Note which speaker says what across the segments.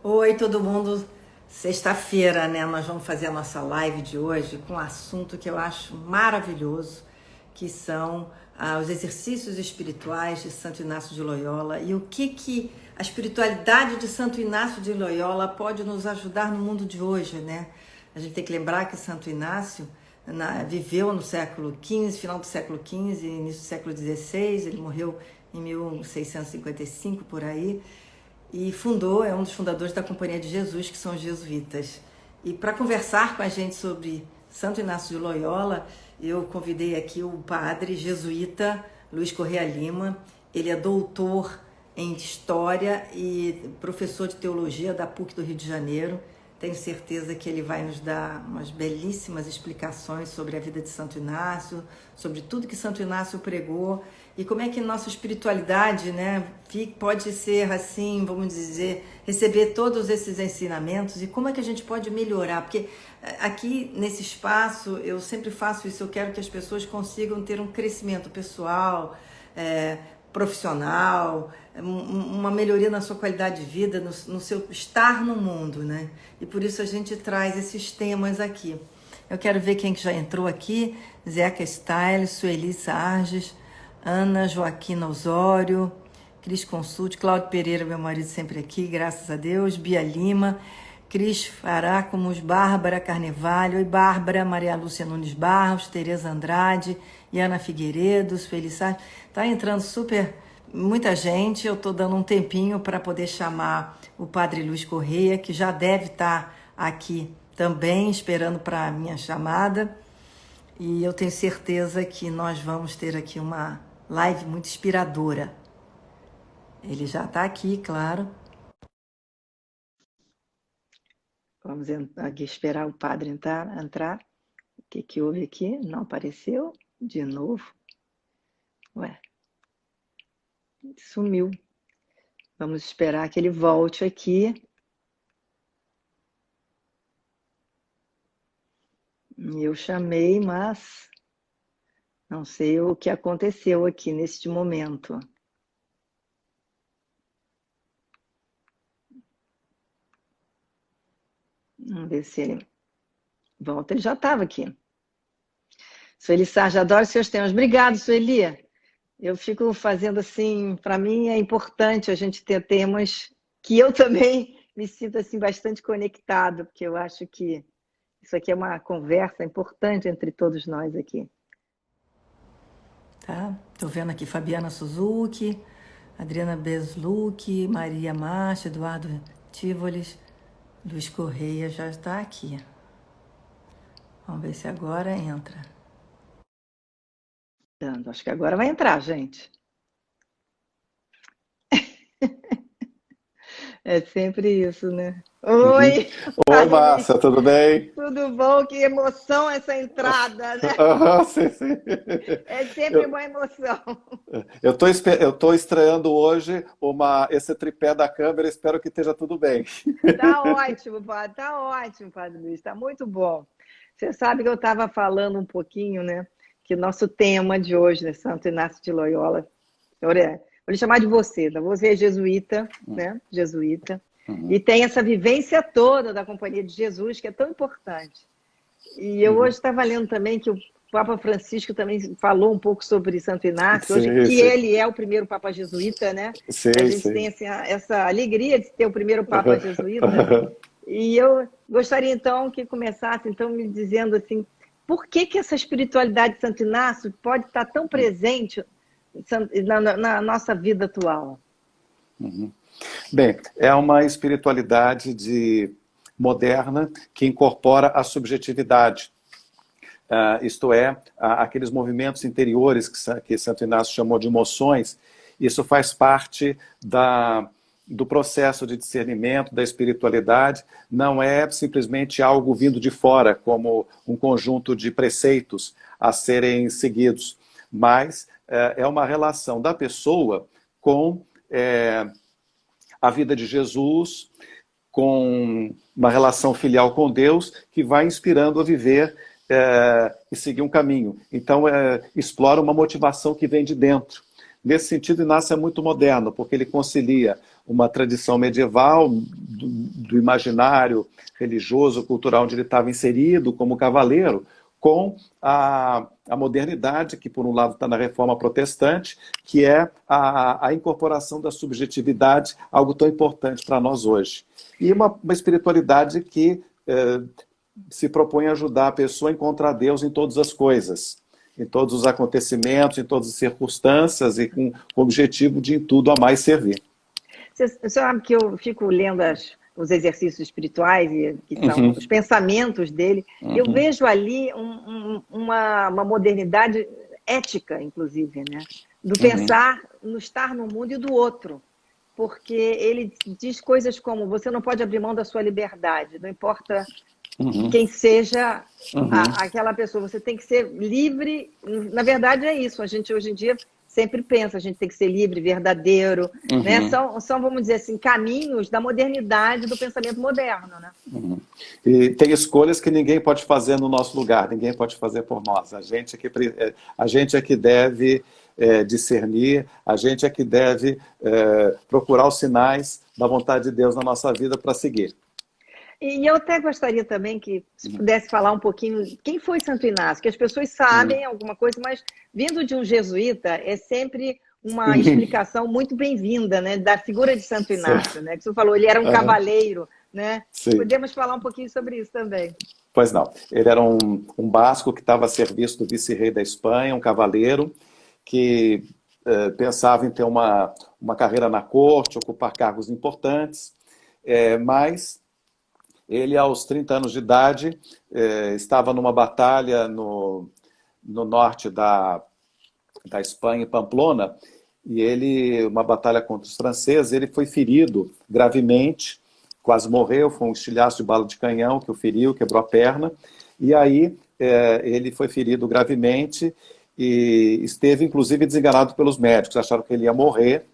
Speaker 1: Oi, todo mundo. Sexta-feira, né? Nós vamos fazer a nossa live de hoje com um assunto que eu acho maravilhoso, que são os exercícios espirituais de Santo Inácio de Loyola e o que a espiritualidade de Santo Inácio de Loyola pode nos ajudar no mundo de hoje, né? A gente tem que lembrar que Santo Inácio viveu no século XV, final do século XV, início do século XVI, ele morreu em 1655 por aí. E é um dos fundadores da Companhia de Jesus, que são os jesuítas. E para conversar com a gente sobre Santo Inácio de Loyola, eu convidei aqui o padre jesuíta Luiz Correia Lima. Ele é doutor em História e professor de Teologia da PUC do Rio de Janeiro. Tenho certeza que ele vai nos dar umas belíssimas explicações sobre a vida de Santo Inácio, sobre tudo que Santo Inácio pregou e como é que nossa espiritualidade, né, pode ser assim, vamos dizer, receber todos esses ensinamentos e como é que a gente pode melhorar, porque aqui nesse espaço eu sempre faço isso, eu quero que as pessoas consigam ter um crescimento pessoal, profissional, uma melhoria na sua qualidade de vida, no seu estar no mundo, né? E por isso a gente traz esses temas aqui. Eu quero ver quem que já entrou aqui: Zeca Style, Sueli Sarges, Ana Joaquina Osório, Cris Consulte, Cláudio Pereira, meu marido sempre aqui, graças a Deus, Bia Lima, Cris Farácomos, Bárbara Carnevalho, oi Bárbara, Maria Lúcia Nunes Barros, Tereza Andrade, Ana Figueiredo, Sueli Sarges. Tá entrando muita gente, eu tô dando um tempinho para poder chamar o Padre Luiz Correia, que já deve estar aqui também, esperando para a minha chamada. E eu tenho certeza que nós vamos ter aqui uma live muito inspiradora. Ele já está aqui, claro. Vamos aqui esperar o padre entrar. O que houve aqui? Não apareceu? De novo? Ué, sumiu. Vamos esperar que ele volte aqui. Eu chamei, mas não sei o que aconteceu aqui neste momento. Vamos ver se ele volta. Ele já estava aqui. Sueli Sarja, adoro seus temas. Obrigado, Sueli. Eu fico fazendo assim, para mim é importante a gente ter temas que eu também me sinto assim bastante conectado, porque eu acho que isso aqui é uma conversa importante entre todos nós aqui. Tá? Estou vendo aqui Fabiana Suzuki, Adriana Beslucchi, Maria Marcha, Eduardo Tívolis, Luiz Correia já está aqui. Vamos ver se agora entra. Acho que agora vai entrar, gente. É sempre isso, né? Oi!
Speaker 2: Oi, Márcia, tudo bem?
Speaker 1: Tudo bom? Que emoção essa entrada, né?
Speaker 2: Sim, sim.
Speaker 1: É sempre uma emoção.
Speaker 2: Eu tô estreando hoje esse tripé da câmera, espero que esteja tudo bem.
Speaker 1: Tá ótimo, Padre Luiz, tá muito bom. Você sabe que eu estava falando um pouquinho, né? Que nosso tema de hoje, né? Santo Inácio de Loyola. Vou lhe chamar de você, tá? Você é jesuíta, né? Jesuíta. E tem essa vivência toda da Companhia de Jesus, que é tão importante. E eu hoje estava lendo também que o Papa Francisco também falou um pouco sobre Santo Inácio, hoje,
Speaker 2: Sim,
Speaker 1: que
Speaker 2: sim.
Speaker 1: ele é o primeiro Papa jesuíta, né?
Speaker 2: Sim,
Speaker 1: A gente
Speaker 2: sim.
Speaker 1: tem assim, essa alegria de ter o primeiro Papa jesuíta. E eu gostaria, então, que começasse então, me dizendo assim, por que essa espiritualidade de Santo Inácio pode estar tão presente na nossa vida atual?
Speaker 2: Bem, é uma espiritualidade moderna que incorpora a subjetividade. Isto é, aqueles movimentos interiores que Santo Inácio chamou de emoções. Isso faz parte do processo de discernimento, da espiritualidade. Não é simplesmente algo vindo de fora, como um conjunto de preceitos a serem seguidos, mas é uma relação da pessoa com a vida de Jesus, com uma relação filial com Deus, que vai inspirando a viver e seguir um caminho. Então, explora uma motivação que vem de dentro. Nesse sentido, Inácio é muito moderno, porque ele concilia uma tradição medieval do imaginário religioso, cultural, onde ele estava inserido como cavaleiro, com a modernidade, que por um lado está na reforma protestante, que é a incorporação da subjetividade, algo tão importante para nós hoje. E uma espiritualidade que se propõe a ajudar a pessoa a encontrar Deus em todas as coisas, em todos os acontecimentos, em todas as circunstâncias, e com o objetivo de em tudo amar e servir.
Speaker 1: Você sabe que eu fico lendo os exercícios espirituais, que são os pensamentos dele, eu vejo ali uma modernidade ética, inclusive, né? Do pensar no estar no mundo e do outro. Porque ele diz coisas como: você não pode abrir mão da sua liberdade, não importa quem seja aquela pessoa, você tem que ser livre. Na verdade é isso, a gente hoje em dia sempre pensa, a gente tem que ser livre, verdadeiro, né? São, vamos dizer assim, caminhos da modernidade, do pensamento moderno, né?
Speaker 2: E tem escolhas que ninguém pode fazer no nosso lugar, ninguém pode fazer por nós. A gente é que deve discernir, a gente é que deve procurar os sinais da vontade de Deus na nossa vida para seguir.
Speaker 1: E eu até gostaria também que se pudesse falar um pouquinho quem foi Santo Inácio, que as pessoas sabem alguma coisa, mas vindo de um jesuíta é sempre uma explicação muito bem-vinda, né, da figura de Santo Inácio, né? Que você falou, ele era um cavaleiro, né?
Speaker 2: Sim.
Speaker 1: Podemos falar um pouquinho sobre isso também.
Speaker 2: Pois não, ele era um basco que estava a serviço do vice-rei da Espanha, um cavaleiro que pensava em ter uma carreira na corte, ocupar cargos importantes, mas ele, aos 30 anos de idade, estava numa batalha no norte da Espanha, em Pamplona, e uma batalha contra os franceses, ele foi ferido gravemente, quase morreu, foi um estilhaço de bala de canhão que o feriu, quebrou a perna, e aí ele foi ferido gravemente e esteve, inclusive, desenganado pelos médicos, acharam que ele ia morrer,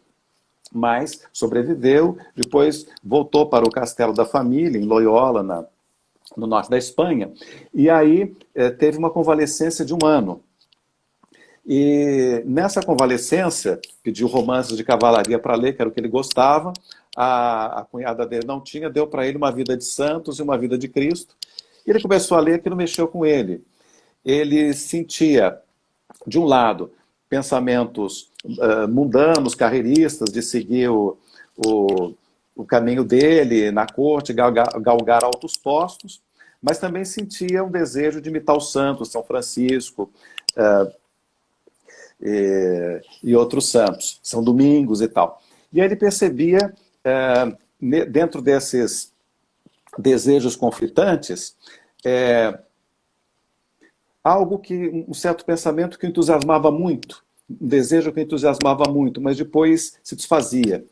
Speaker 2: mas sobreviveu, depois voltou para o castelo da família, em Loyola, no norte da Espanha, e aí teve uma convalescência de 1 ano. E nessa convalescência, pediu romances de cavalaria para ler, que era o que ele gostava, a cunhada dele não tinha, deu para ele uma vida de santos e uma vida de Cristo, e ele começou a ler, aquilo mexeu com ele. Ele sentia, de um lado, pensamentos mundanos, carreiristas, de seguir o caminho dele na corte, galgar altos postos, mas também sentia um desejo de imitar os santos, São Francisco e outros santos, São Domingos e tal. E aí ele percebia, dentro desses desejos conflitantes, um certo pensamento que o entusiasmava muito, um desejo que o entusiasmava muito, mas depois se desfazia.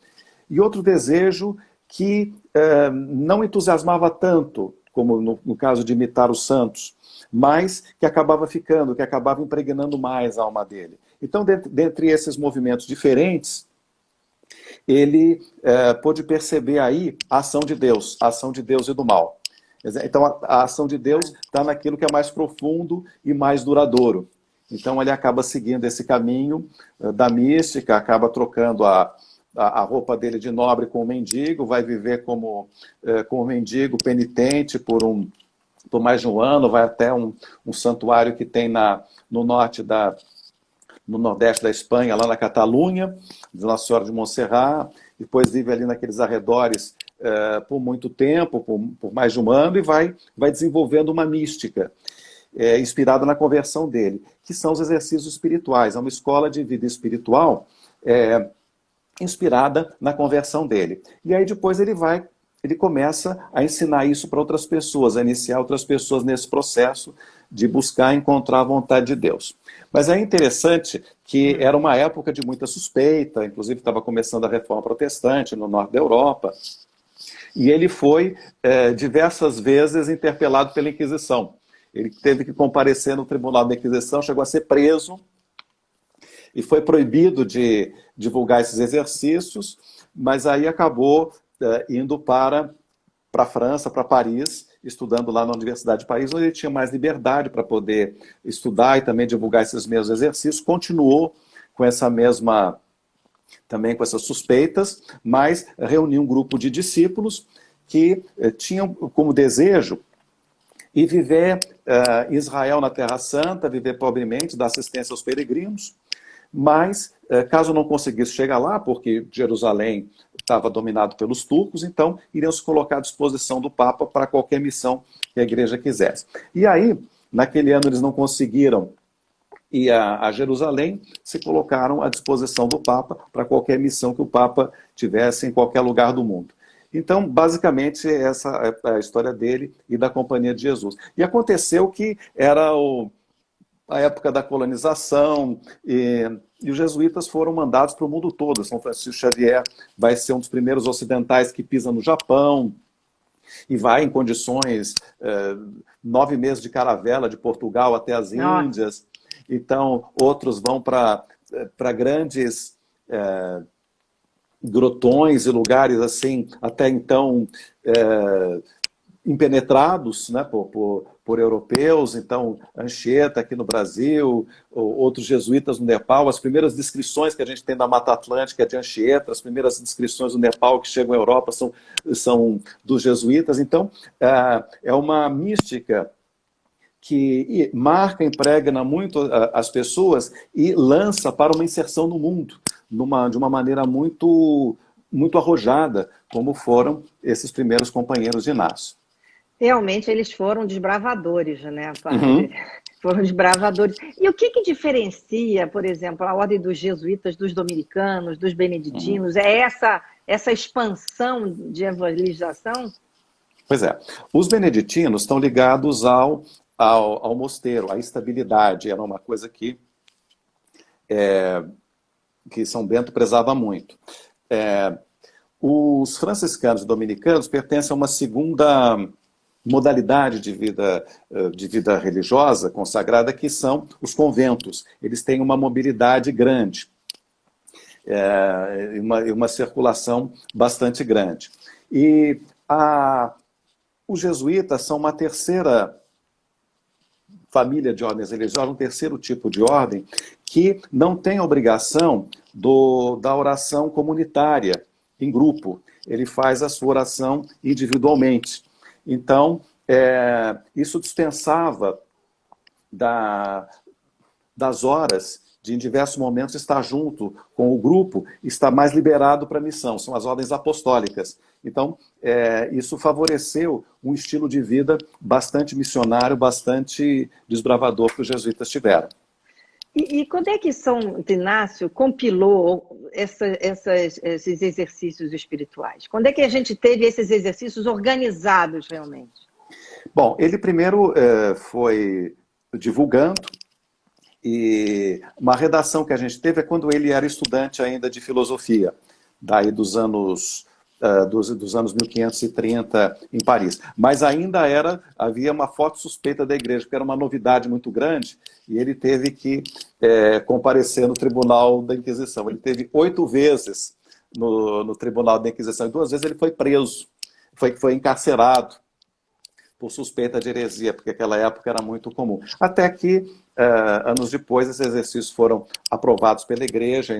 Speaker 2: E outro desejo que não entusiasmava tanto, como no caso de imitar os santos, mas que acabava ficando, que acabava impregnando mais a alma dele. Então, dentre esses movimentos diferentes, ele pôde perceber aí a ação de Deus e do mal. Então, a ação de Deus está naquilo que é mais profundo e mais duradouro. Então, ele acaba seguindo esse caminho da mística, acaba trocando a roupa dele de nobre com o mendigo, vai viver como um mendigo penitente por mais de 1 ano, vai até um santuário que tem no nordeste da Espanha, lá na Catalunha, de Nossa Senhora de Montserrat, depois vive ali naqueles arredores por muito tempo, por mais de 1 ano, e vai desenvolvendo uma mística inspirada na conversão dele, que são os exercícios espirituais. É uma escola de vida espiritual inspirada na conversão dele. E aí depois ele começa a ensinar isso para outras pessoas, a iniciar outras pessoas nesse processo de buscar encontrar a vontade de Deus. Mas é interessante que era uma época de muita suspeita, inclusive estava começando a reforma protestante no norte da Europa, e ele foi diversas vezes interpelado pela Inquisição. Ele teve que comparecer no tribunal da Inquisição, chegou a ser preso, e foi proibido de divulgar esses exercícios, mas aí acabou indo para a França, para Paris, estudando lá na Universidade de Paris, onde ele tinha mais liberdade para poder estudar e também divulgar esses mesmos exercícios. Continuou com também com essas suspeitas, mas reuniu um grupo de discípulos que tinham como desejo ir viver Israel na Terra Santa, viver pobremente, dar assistência aos peregrinos, mas caso não conseguisse chegar lá, porque Jerusalém estava dominado pelos turcos, então iriam se colocar à disposição do Papa para qualquer missão que a igreja quisesse. E aí, naquele ano eles não conseguiram ir a Jerusalém, se colocaram à disposição do Papa para qualquer missão que o Papa tivesse em qualquer lugar do mundo. Então, basicamente, essa é a história dele e da Companhia de Jesus. E aconteceu que era a época da colonização, e os jesuítas foram mandados para o mundo todo. São Francisco Xavier vai ser um dos primeiros ocidentais que pisa no Japão, e vai em condições, 9 meses de caravela de Portugal até as Índias. Então, outros vão para grandes grotões e lugares assim, até então impenetrados, né, por europeus. Então, Anchieta aqui no Brasil, outros jesuítas no Nepal. As primeiras descrições que a gente tem da Mata Atlântica é de Anchieta, as primeiras descrições do Nepal que chegam à Europa são dos jesuítas. Então, é uma mística que marca, impregna muito as pessoas e lança para uma inserção no mundo, de uma maneira muito, muito arrojada, como foram esses primeiros companheiros de Inácio.
Speaker 3: Realmente eles foram desbravadores, né, padre? Foram desbravadores. E o que diferencia, por exemplo, a ordem dos jesuítas, dos dominicanos, dos beneditinos? É essa expansão de evangelização?
Speaker 2: Pois é. Os beneditinos estão ligados ao mosteiro, à estabilidade. Era uma coisa que São Bento prezava muito. Os franciscanos e dominicanos pertencem a uma segunda modalidade de vida religiosa consagrada, que são os conventos. Eles têm uma mobilidade grande, uma circulação bastante grande. E os jesuítas são uma terceira família de ordens religiosas, um terceiro tipo de ordem, que não tem obrigação da oração comunitária, em grupo. Ele faz a sua oração individualmente. Então, isso dispensava das horas de, em diversos momentos, estar junto com o grupo, estar mais liberado para a missão. São as ordens apostólicas. Então, isso favoreceu um estilo de vida bastante missionário, bastante desbravador que os jesuítas tiveram.
Speaker 3: E quando é que São Inácio compilou esses exercícios espirituais? Quando é que a gente teve esses exercícios organizados realmente?
Speaker 2: Bom, ele primeiro foi divulgando, e uma redação que a gente teve é quando ele era estudante ainda de filosofia, daí dos anos 1530 em Paris. Mas ainda havia uma forte suspeita da igreja, porque era uma novidade muito grande, e ele teve que comparecer no Tribunal da Inquisição. Ele teve 8 vezes no Tribunal da Inquisição, e 2 vezes ele foi preso, foi encarcerado por suspeita de heresia, porque naquela época era muito comum. Até que, anos depois, esses exercícios foram aprovados pela igreja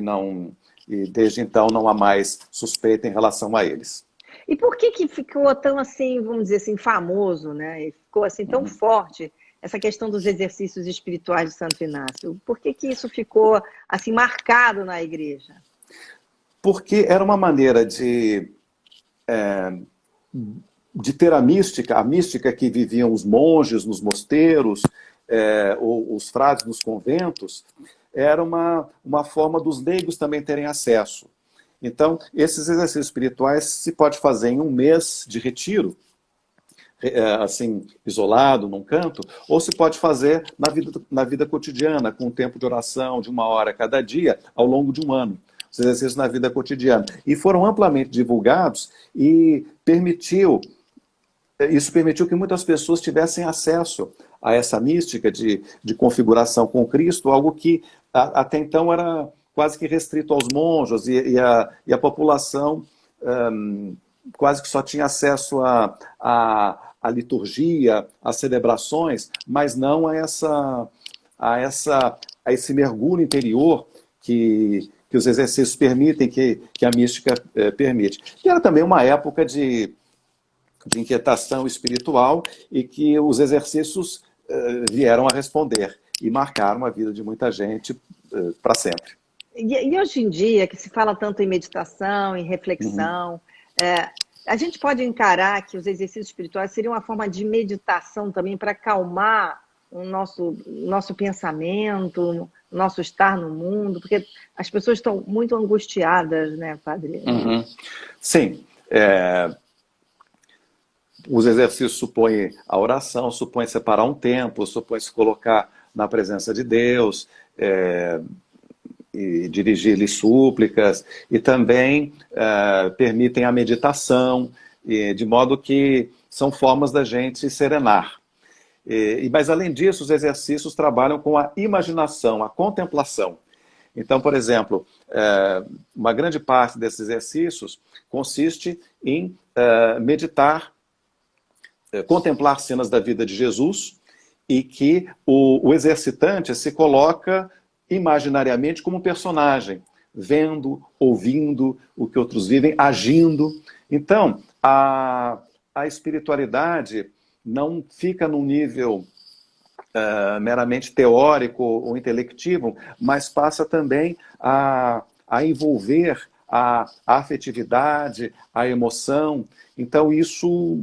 Speaker 2: e desde então não há mais suspeita em relação a eles.
Speaker 3: E por que ficou tão assim, vamos dizer assim, famoso, né? E ficou assim tão forte essa questão dos exercícios espirituais de Santo Inácio? Por que isso ficou assim marcado na igreja?
Speaker 2: Porque era uma maneira de ter a mística que viviam os monges nos mosteiros, ou os frades nos conventos. Era uma forma dos leigos também terem acesso. Então, esses exercícios espirituais se pode fazer em um mês de retiro, assim, isolado, num canto, ou se pode fazer na vida cotidiana, com um tempo de oração de 1 hora cada dia, ao longo de um ano. Os exercícios na vida cotidiana. E foram amplamente divulgados e isso permitiu que muitas pessoas tivessem acesso a essa mística de configuração com Cristo, algo que até então era quase que restrito aos monges, e a população quase que só tinha acesso à liturgia, às celebrações, mas não a esse mergulho interior que os exercícios permitem, que a mística permite. E era também uma época de de inquietação espiritual e que os exercícios vieram a responder e marcaram a vida de muita gente para sempre.
Speaker 3: E hoje em dia, que se fala tanto em meditação, em reflexão, a gente pode encarar que os exercícios espirituais seriam uma forma de meditação também para acalmar o nosso pensamento, o nosso estar no mundo, porque as pessoas estão muito angustiadas, né, Padre?
Speaker 2: Sim. Os exercícios supõem a oração, supõem separar um tempo, supõem se colocar na presença de Deus, e dirigir-lhe súplicas, e também permitem a meditação, de modo que são formas da gente serenar. Mas, além disso, os exercícios trabalham com a imaginação, a contemplação. Então, por exemplo, uma grande parte desses exercícios consiste em meditar, contemplar cenas da vida de Jesus, e que o exercitante se coloca imaginariamente como um personagem, vendo, ouvindo o que outros vivem, agindo. Então, a espiritualidade não fica num nível meramente teórico ou intelectivo, mas passa também a envolver a afetividade, a emoção. Então, isso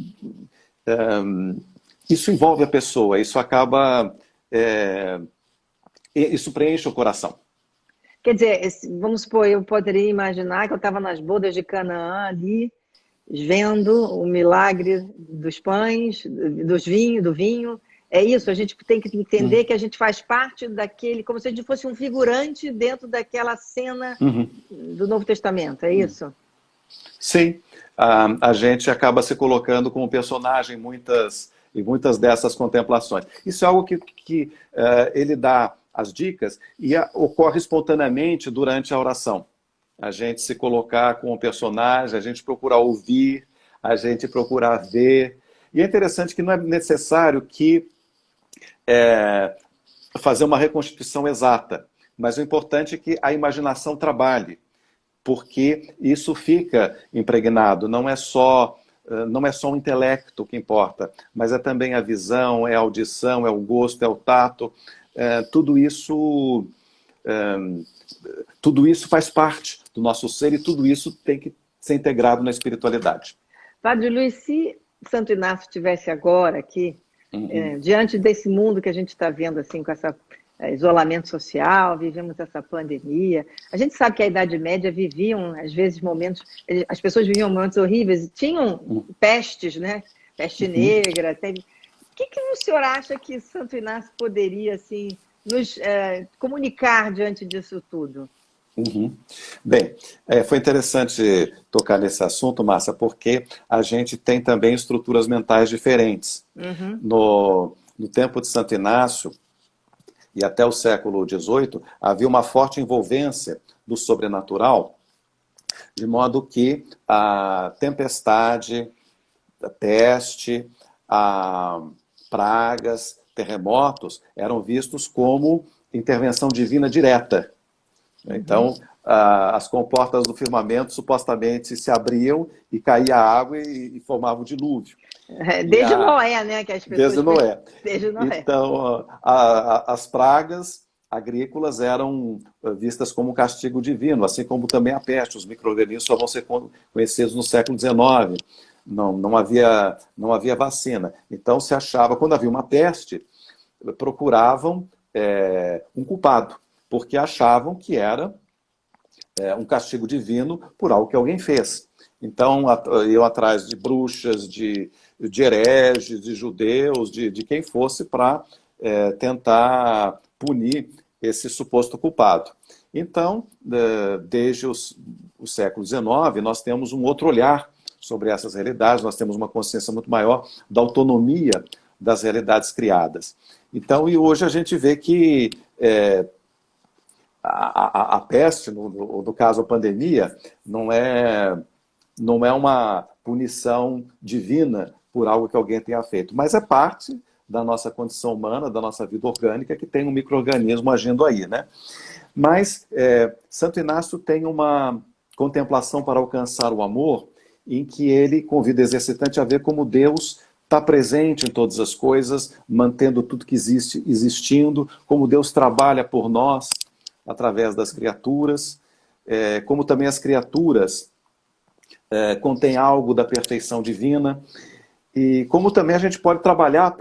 Speaker 2: envolve a pessoa, isso acaba... isso preenche o coração.
Speaker 3: Quer dizer, vamos supor, eu poderia imaginar que eu estava nas bodas de Canaã ali, vendo o milagre dos pães, do vinho. É isso, a gente tem que entender que a gente faz parte daquele, como se a gente fosse um figurante dentro daquela cena do Novo Testamento, é isso?
Speaker 2: Sim, a gente acaba se colocando como personagem em muitas dessas contemplações. Isso é algo que ele dá as dicas e ocorre espontaneamente durante a oração. A gente se colocar como personagem, a gente procurar ouvir, a gente procurar ver. E é interessante que não é necessário que fazer uma reconstituição exata, mas o importante é que a imaginação trabalhe, porque isso fica impregnado, não é só o intelecto que importa, mas é também a visão, é a audição, é o gosto, é o tato, tudo isso faz parte do nosso ser e tudo isso tem que ser integrado na espiritualidade.
Speaker 3: Padre Luiz, se Santo Inácio estivesse agora aqui, diante desse mundo que a gente está vendo assim, com esse isolamento social, vivemos essa pandemia, a gente sabe que a Idade Média viviam, às vezes, as pessoas viviam momentos horríveis, tinham pestes, né? Peste negra, teve... O que o senhor acha que Santo Inácio poderia assim, nos comunicar diante disso tudo?
Speaker 2: Bem, foi interessante tocar nesse assunto, Márcia, porque a gente tem também estruturas mentais diferentes. No tempo de Santo Inácio, e até o século XVIII, havia uma forte envolvência do sobrenatural, de modo que a tempestade, a peste, pragas, terremotos, eram vistos como intervenção divina direta. Então, as comportas do firmamento supostamente se abriam e caía água e formava o dilúvio.
Speaker 3: Desde Noé, né? Que as pessoas...
Speaker 2: Desde Noé.
Speaker 3: Desde Noé.
Speaker 2: Então, as pragas agrícolas eram vistas como um castigo divino, assim como também a peste. Os micro-organismos só vão ser conhecidos no século XIX. Não havia vacina. Então, se achava, quando havia uma peste, procuravam um culpado, porque achavam que era um castigo divino por algo que alguém fez. Então, iam atrás de bruxas, de hereges, de judeus, de quem fosse, para tentar punir esse suposto culpado. Então, desde o século XIX, nós temos um outro olhar sobre essas realidades, nós temos uma consciência muito maior da autonomia das realidades criadas. Então, e hoje a gente vê que a peste, no caso a pandemia, não é uma punição divina por algo que alguém tenha feito, mas é parte da nossa condição humana, da nossa vida orgânica, que tem um micro-organismo agindo aí, né? Mas Santo Inácio tem uma contemplação para alcançar o amor em que ele convida o exercitante a ver como Deus está presente em todas as coisas, mantendo tudo que existe, existindo, como Deus trabalha por nós através das criaturas, como também as criaturas contêm algo da perfeição divina, e como também a gente pode trabalhar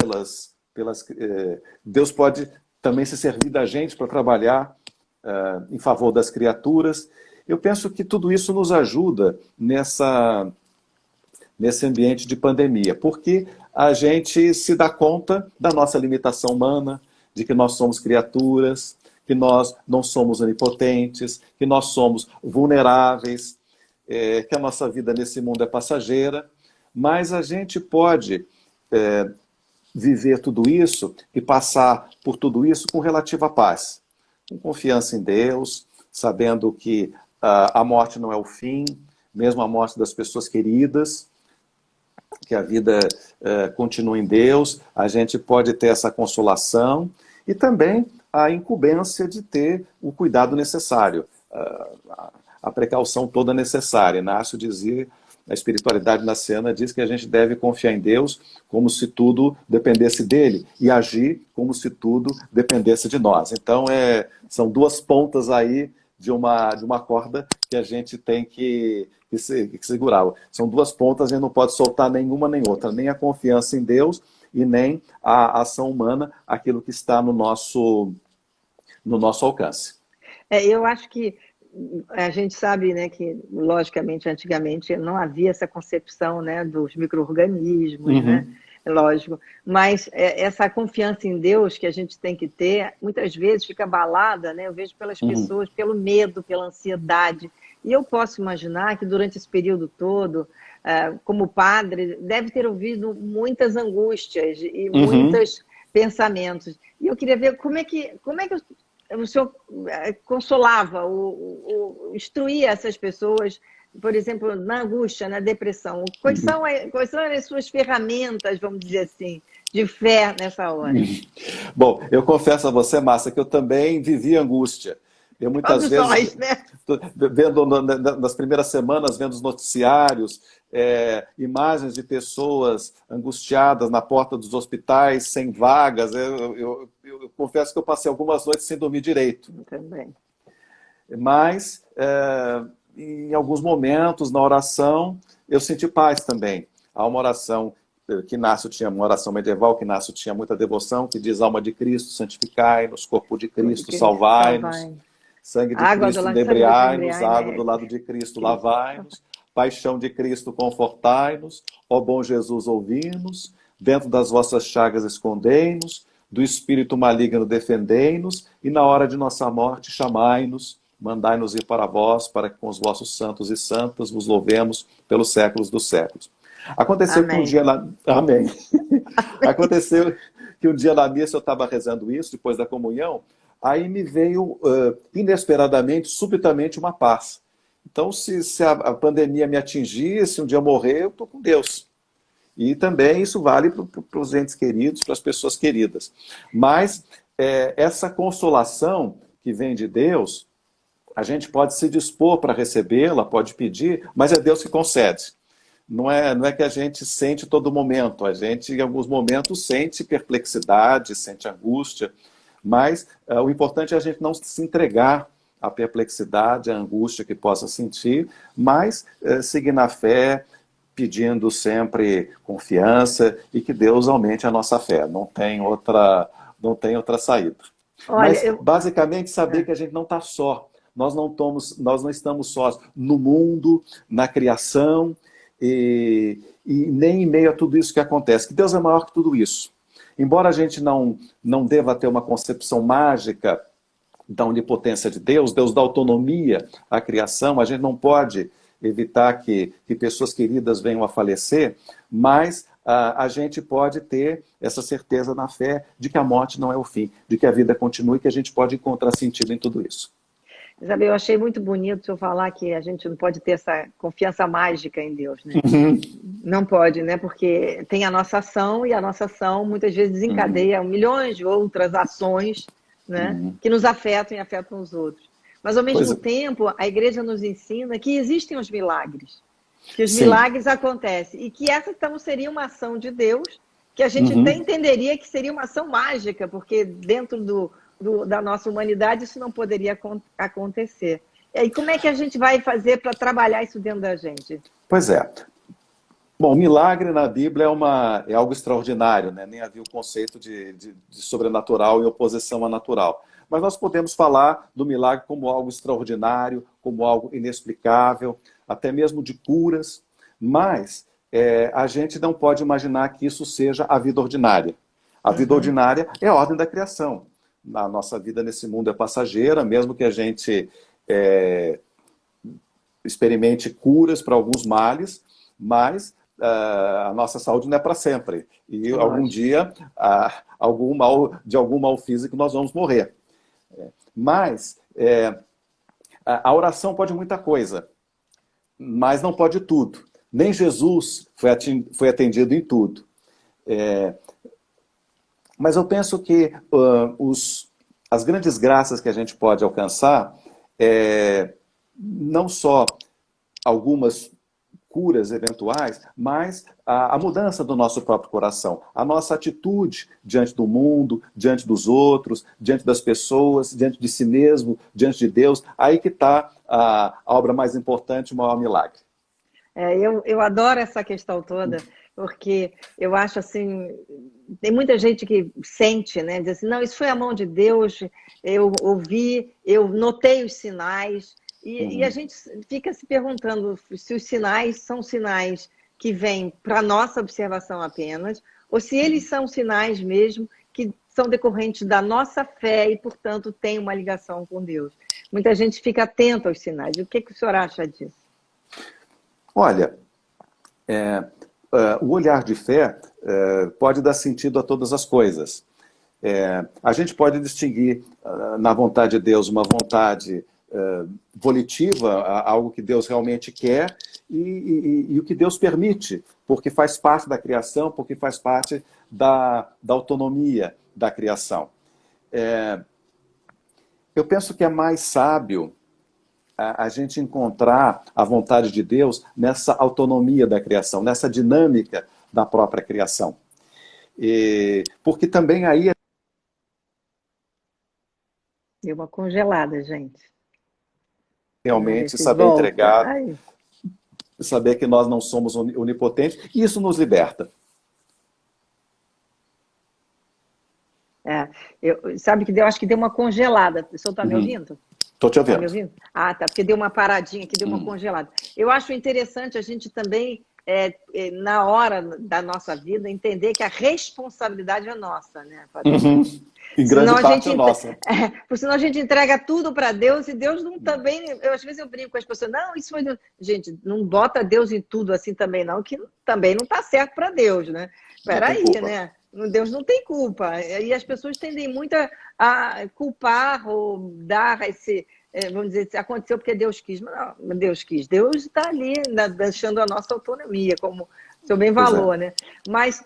Speaker 2: Deus pode também se servir da gente para trabalhar em favor das criaturas. Eu penso que tudo isso nos ajuda nesse ambiente de pandemia, porque a gente se dá conta da nossa limitação humana, de que nós somos criaturas, que nós não somos onipotentes, que nós somos vulneráveis, que a nossa vida nesse mundo é passageira, mas a gente pode viver tudo isso e passar por tudo isso com relativa paz, com confiança em Deus, sabendo que a morte não é o fim, mesmo a morte das pessoas queridas, que a vida continua em Deus, a gente pode ter essa consolação e também a incumbência de ter o cuidado necessário, a precaução toda necessária. Inácio dizia, a espiritualidade naciana diz que a gente deve confiar em Deus como se tudo dependesse dele e agir como se tudo dependesse de nós. Então, são duas pontas aí de uma corda que a gente tem que segurar. São duas pontas e não pode soltar nenhuma nem outra, nem a confiança em Deus e nem a ação humana, aquilo que está no nosso alcance.
Speaker 3: Eu acho que a gente sabe, né, que, logicamente, antigamente não havia essa concepção, né, dos micro-organismos, né, lógico, mas essa confiança em Deus que a gente tem que ter, muitas vezes fica abalada, né, eu vejo pelas pessoas, pelo medo, pela ansiedade, e eu posso imaginar que durante esse período todo, como padre, deve ter ouvido muitas angústias e muitos pensamentos, e eu queria ver como é que o senhor consolava, instruía essas pessoas, por exemplo, na angústia, na depressão. Quais são as suas ferramentas, vamos dizer assim, de fé nessa hora?
Speaker 2: Bom, eu confesso a você, Márcia, que eu também vivi angústia. Eu muitas vezes,
Speaker 3: nós, né?
Speaker 2: Vendo nas primeiras semanas, vendo os noticiários, imagens de pessoas angustiadas na porta dos hospitais, sem vagas. Eu confesso que eu passei algumas noites sem dormir direito.
Speaker 3: Também.
Speaker 2: Mas, em alguns momentos, na oração, eu senti paz também. Há uma oração que Inácio tinha, uma oração medieval, que Inácio tinha muita devoção, que diz: alma de Cristo, santificai-nos, corpo de Cristo, salvai-nos. Sangue de Cristo, inebriai-nos, água do lado de Cristo, lavai-nos. Paixão de Cristo, confortai-nos. Ó bom Jesus, ouvi-nos. Dentro das vossas chagas, escondei-nos. Do espírito maligno, defendei-nos. E na hora de nossa morte, chamai-nos. Mandai-nos ir para vós, para que com os vossos santos e santas vos louvemos pelos séculos dos séculos. Aconteceu que um dia na... Amém. Aconteceu que um dia na missa eu estava rezando isso, depois da comunhão. Aí me veio, inesperadamente, subitamente, uma paz. Então, se a pandemia me atingir, se um dia eu morrer, eu estou com Deus. E também isso vale para os entes queridos, para as pessoas queridas. Mas essa consolação que vem de Deus, a gente pode se dispor para recebê-la, pode pedir, mas é Deus que concede. Não é que a gente sente todo momento. A gente, em alguns momentos, sente perplexidade, sente angústia. Mas o importante é a gente não se entregar à perplexidade, à angústia que possa sentir, mas seguir na fé, pedindo sempre confiança e que Deus aumente a nossa fé. Não tem outra saída.
Speaker 3: Olha,
Speaker 2: mas, basicamente, saber que a gente não está só. Nós não estamos sós no mundo, na criação e nem em meio a tudo isso que acontece. Que Deus é maior que tudo isso. Embora a gente não deva ter uma concepção mágica da onipotência de Deus, Deus dá autonomia à criação, a gente não pode evitar que pessoas queridas venham a falecer, mas a gente pode ter essa certeza na fé de que a morte não é o fim, de que a vida continua e que a gente pode encontrar sentido em tudo isso.
Speaker 3: Isabel, eu achei muito bonito o senhor falar que a gente não pode ter essa confiança mágica em Deus, né? Não pode, né? Porque tem a nossa ação e a nossa ação muitas vezes desencadeia milhões de outras ações, né? Que nos afetam e afetam os outros. Mas, ao mesmo tempo, a igreja nos ensina que existem os milagres. Que os
Speaker 2: Sim.
Speaker 3: milagres acontecem. E que essa então seria uma ação de Deus, que a gente até entenderia que seria uma ação mágica, porque dentro da nossa humanidade isso não poderia acontecer. E aí, como é que a gente vai fazer para trabalhar isso dentro da gente?
Speaker 2: Pois é. Bom, milagre na Bíblia é algo extraordinário, né? Nem havia o conceito de sobrenatural em oposição a natural. Mas nós podemos falar do milagre como algo extraordinário, como algo inexplicável, até mesmo de curas, mas a gente não pode imaginar que isso seja a vida ordinária. A vida ordinária é a ordem da criação. A nossa vida nesse mundo é passageira, mesmo que a gente experimente curas para alguns males, mas a nossa saúde não é para sempre. E algum dia, de algum mal físico, nós vamos morrer. Mas a oração pode muita coisa, mas não pode tudo. Nem Jesus foi atendido em tudo. Mas eu penso que as grandes graças que a gente pode alcançar, não só algumas curas eventuais, mas a mudança do nosso próprio coração, a nossa atitude diante do mundo, diante dos outros, diante das pessoas, diante de si mesmo, diante de Deus. Aí que está a obra mais importante, o maior milagre.
Speaker 3: Eu adoro essa questão toda, porque eu acho assim, tem muita gente que sente, né, diz assim, não, isso foi a mão de Deus, eu ouvi, eu notei os sinais, e a gente fica se perguntando se os sinais são sinais que vêm para a nossa observação apenas, ou se eles são sinais mesmo que são decorrentes da nossa fé e, portanto, tem uma ligação com Deus. Muita gente fica atenta aos sinais. O que o senhor acha disso?
Speaker 2: Olha, o olhar de fé pode dar sentido a todas as coisas. A gente pode distinguir na vontade de Deus uma vontade volitiva, algo que Deus realmente quer, e o que Deus permite, porque faz parte da criação, porque faz parte da autonomia da criação. Eu penso que é mais sábio a gente encontrar a vontade de Deus nessa autonomia da criação, nessa dinâmica da própria criação. Porque também aí...
Speaker 3: Deu uma congelada, gente.
Speaker 2: Realmente saber entregar, saber que nós não somos onipotentes, e isso nos liberta.
Speaker 3: Sabe que eu acho que deu uma congelada. O senhor está me ouvindo?
Speaker 2: Estou te ouvindo.
Speaker 3: Tá me ouvindo? Ah, tá, porque deu uma paradinha aqui, deu uma congelada. Eu acho interessante a gente também, na hora da nossa vida, entender que a responsabilidade é nossa, né?
Speaker 2: Em grande parte é nossa.
Speaker 3: Porque senão a gente entrega tudo para Deus e Deus não também... Às vezes eu brinco com as pessoas, não, isso foi... Gente, não bota Deus em tudo assim também não, que também não está certo para Deus, né? Peraí, né? Deus não tem culpa. E as pessoas tendem muito a culpar ou dar esse... vamos dizer, aconteceu porque Deus quis. Não, Deus quis. Deus está ali deixando a nossa autonomia, como o senhor bem falou, né? Mas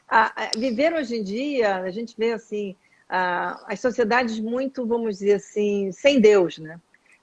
Speaker 3: viver hoje em dia, a gente vê assim... as sociedades muito, vamos dizer assim, sem Deus, né?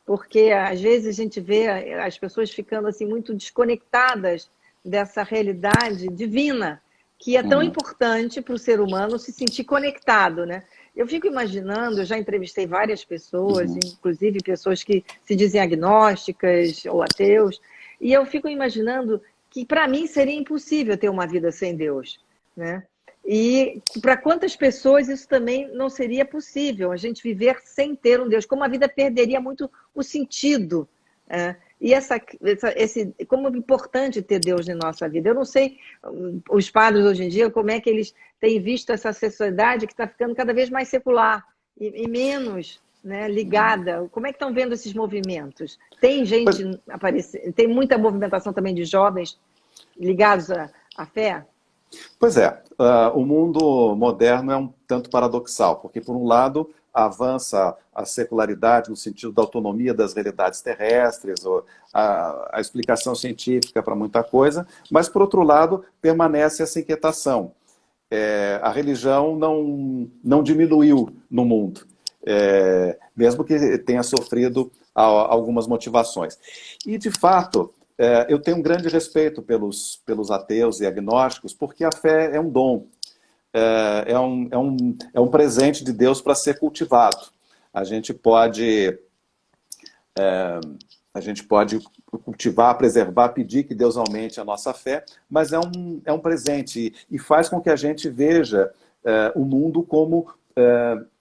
Speaker 3: Porque às vezes a gente vê as pessoas ficando assim muito desconectadas dessa realidade divina, que é tão importante para o ser humano se sentir conectado, né? Eu fico imaginando, eu já entrevistei várias pessoas, inclusive pessoas que se dizem agnósticas ou ateus, e eu fico imaginando que para mim seria impossível ter uma vida sem Deus, né? E para quantas pessoas isso também não seria possível, a gente viver sem ter um Deus, como a vida perderia muito o sentido. E como é importante ter Deus na nossa vida. Eu não sei, os padres hoje em dia, como é que eles têm visto essa sociedade que está ficando cada vez mais secular e menos, né, ligada. Como é que estão vendo esses movimentos? Tem gente aparecendo, tem muita movimentação também de jovens ligados à fé?
Speaker 2: Pois é, o mundo moderno é um tanto paradoxal, porque por um lado avança a secularidade no sentido da autonomia das realidades terrestres, ou a explicação científica para muita coisa, mas por outro lado permanece essa inquietação. A religião não diminuiu no mundo, mesmo que tenha sofrido algumas motivações. E de fato, eu tenho um grande respeito pelos ateus e agnósticos, porque a fé é um dom, é um presente de Deus para ser cultivado. A gente pode cultivar, preservar, pedir que Deus aumente a nossa fé, mas é um presente e faz com que a gente veja o mundo como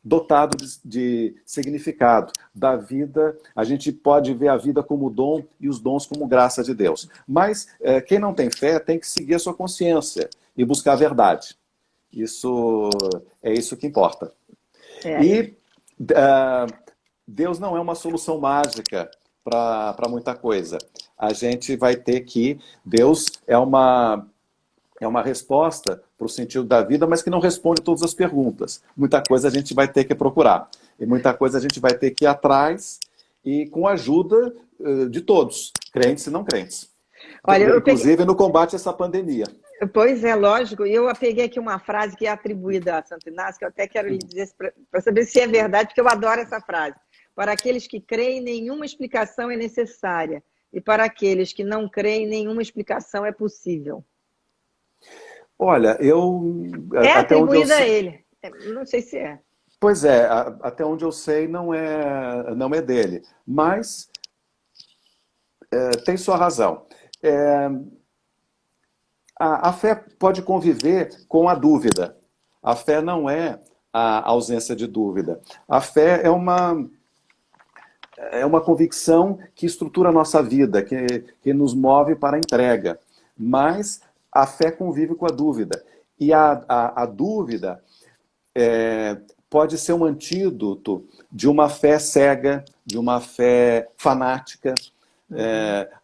Speaker 2: dotado de significado. Da vida, a gente pode ver a vida como dom e os dons como graça de Deus. Mas quem não tem fé tem que seguir a sua consciência e buscar a verdade. É isso que importa. E Deus não é uma solução mágica para muita coisa. A gente vai ter que... Deus é uma resposta para o sentido da vida, mas que não responde todas as perguntas. Muita coisa a gente vai ter que procurar. E muita coisa a gente vai ter que ir atrás e com a ajuda de todos, crentes e não crentes.
Speaker 3: Olha,
Speaker 2: inclusive no combate a essa pandemia.
Speaker 3: Pois é, lógico. E eu peguei aqui uma frase que é atribuída a Santo Inácio, que eu até quero lhe dizer para saber se é verdade, porque eu adoro essa frase. Para aqueles que creem, nenhuma explicação é necessária. E para aqueles que não creem, nenhuma explicação é possível.
Speaker 2: Olha,
Speaker 3: É atribuída a ele. Não sei se é.
Speaker 2: Pois é, até onde eu sei não é dele. Mas tem sua razão. A fé pode conviver com a dúvida. A fé não é a ausência de dúvida. A fé é uma convicção que estrutura a nossa vida, que nos move para a entrega. Mas a fé convive com a dúvida. E a dúvida pode ser um antídoto de uma fé cega, de uma fé fanática,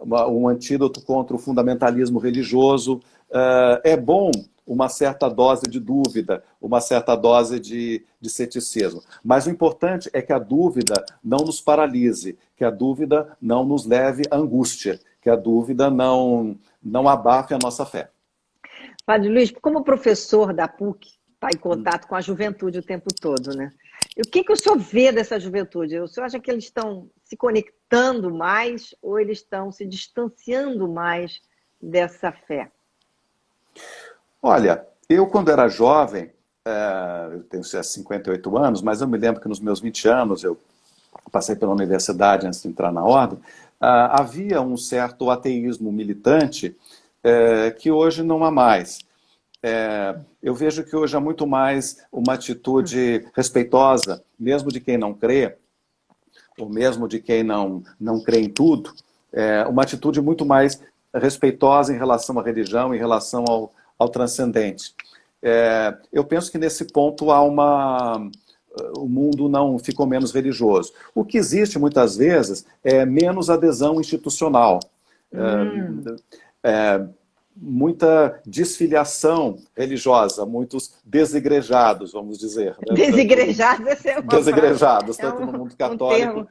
Speaker 2: um antídoto contra o fundamentalismo religioso. É bom uma certa dose de dúvida, uma certa dose de ceticismo. Mas o importante é que a dúvida não nos paralise, que a dúvida não nos leve à angústia, que a dúvida não abafe a nossa fé.
Speaker 3: Padre Luiz, como professor da PUC, está em contato com a juventude o tempo todo, né? E o que o senhor vê dessa juventude? O senhor acha que eles estão se conectando mais ou eles estão se distanciando mais dessa fé?
Speaker 2: Olha, eu quando era jovem, eu tenho 58 anos, mas eu me lembro que nos meus 20 anos, eu passei pela universidade antes de entrar na ordem, havia um certo ateísmo militante que hoje não há mais. Eu vejo que hoje há muito mais uma atitude respeitosa, mesmo de quem não crê, ou mesmo de quem não crê em tudo, uma atitude muito mais respeitosa em relação à religião, em relação ao transcendente. Eu penso que nesse ponto o mundo não ficou menos religioso. O que existe muitas vezes é menos adesão institucional. Muita desfiliação religiosa, muitos desigrejados, vamos dizer. Né?
Speaker 3: Desigrejados, essa é uma
Speaker 2: desigrejados, tanto no mundo católico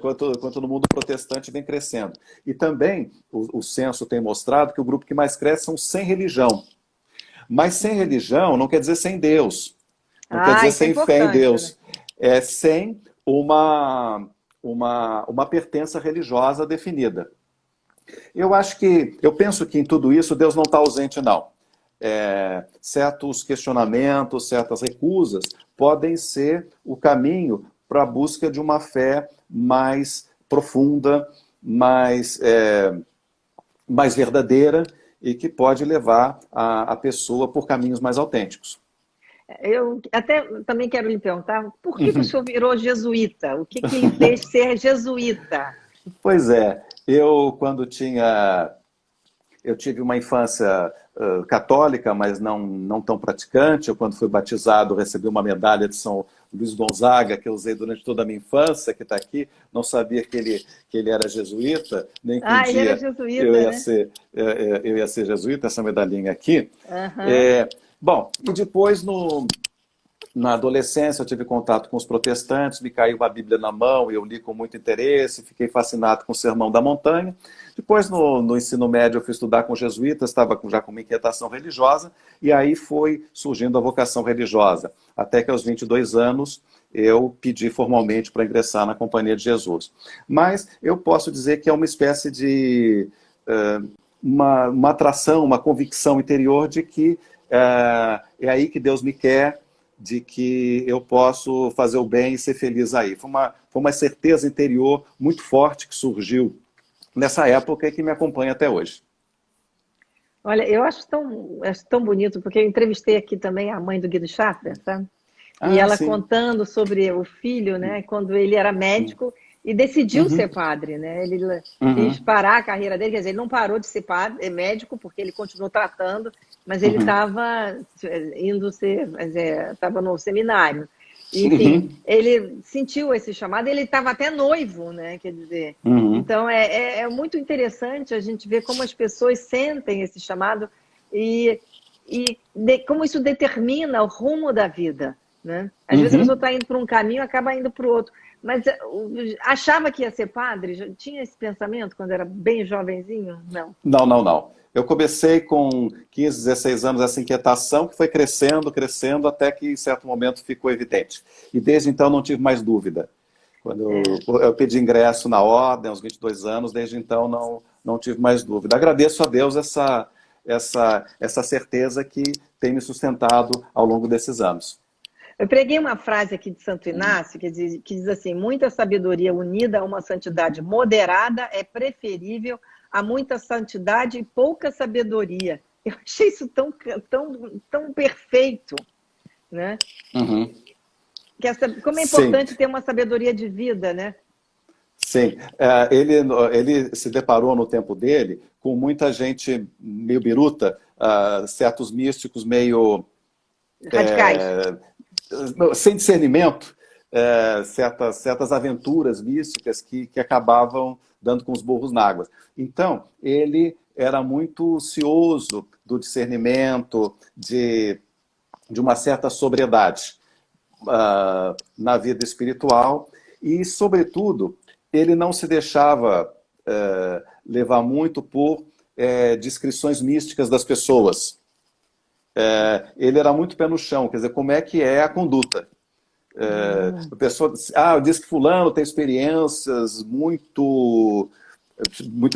Speaker 2: quanto no mundo protestante vem crescendo. E também o censo tem mostrado que o grupo que mais cresce são sem religião. Mas sem religião não quer dizer sem Deus. Não quer dizer sem fé em Deus. Né? É sem uma pertença religiosa definida. Eu penso que em tudo isso Deus não está ausente, não. Certos questionamentos, certas recusas podem ser o caminho para a busca de uma fé mais profunda, mais verdadeira e que pode levar a pessoa por caminhos mais autênticos.
Speaker 3: Eu até também quero lhe perguntar, por que o senhor virou jesuíta? O que lhe fez ser jesuíta?
Speaker 2: Pois é, eu tive uma infância católica, mas não tão praticante. Eu, quando fui batizado, recebi uma medalha de São Luís Gonzaga, que eu usei durante toda a minha infância, que está aqui. Não sabia que ele era jesuíta, nem que um dia
Speaker 3: ele era jesuíta,
Speaker 2: eu ia ser jesuíta, essa medalhinha aqui.
Speaker 3: Uhum.
Speaker 2: Bom, e depois, na adolescência, eu tive contato com os protestantes, me caiu a Bíblia na mão e eu li com muito interesse, fiquei fascinado com o Sermão da Montanha. Depois, no ensino médio, eu fui estudar com jesuítas, estava já com uma inquietação religiosa, e aí foi surgindo a vocação religiosa. Até que aos 22 anos, eu pedi formalmente para ingressar na Companhia de Jesus. Mas eu posso dizer que é uma espécie de uma atração, uma convicção interior de que é aí que Deus me quer, de que eu posso fazer o bem e ser feliz aí. Foi uma certeza interior muito forte que surgiu nessa época e que me acompanha até hoje.
Speaker 3: Olha, eu acho tão bonito, porque eu entrevistei aqui também a mãe do Guido Schaeffer, sabe? E ela
Speaker 2: sim.
Speaker 3: contando sobre o filho, né? Quando ele era médico e decidiu ser padre, né? Ele quis parar a carreira dele, quer dizer, ele não parou de ser padre, médico, porque ele continuou tratando, mas ele estava estava no seminário. Enfim, ele sentiu esse chamado, ele estava até noivo, né? Quer dizer, então é muito interessante a gente ver como as pessoas sentem esse chamado e como isso determina o rumo da vida, né? Às vezes a pessoa está indo por um caminho e acaba indo para o outro. Mas achava que ia ser padre? Já tinha esse pensamento quando era bem jovenzinho? Não.
Speaker 2: Não. Eu comecei com 15, 16 anos essa inquietação que foi crescendo, até que em certo momento ficou evidente. E desde então não tive mais dúvida. Quando eu pedi ingresso na ordem, aos 22 anos, desde então não tive mais dúvida. Agradeço a Deus essa certeza que tem me sustentado ao longo desses anos.
Speaker 3: Eu preguei uma frase aqui de Santo Inácio que diz assim: muita sabedoria unida a uma santidade moderada é preferível a muita santidade e pouca sabedoria. Eu achei isso tão perfeito, né? Como é importante ter uma sabedoria de vida, né?
Speaker 2: Sim, ele se deparou no tempo dele com muita gente meio biruta, certos místicos meio...
Speaker 3: radicais.
Speaker 2: Sem discernimento, certas aventuras místicas que acabavam dando com os burros na água. Então, ele era muito cioso do discernimento, de uma certa sobriedade na vida espiritual e, sobretudo, ele não se deixava levar muito por descrições místicas das pessoas. Ele era muito pé no chão, quer dizer, como é que é a conduta. A pessoa diz que fulano tem experiências muito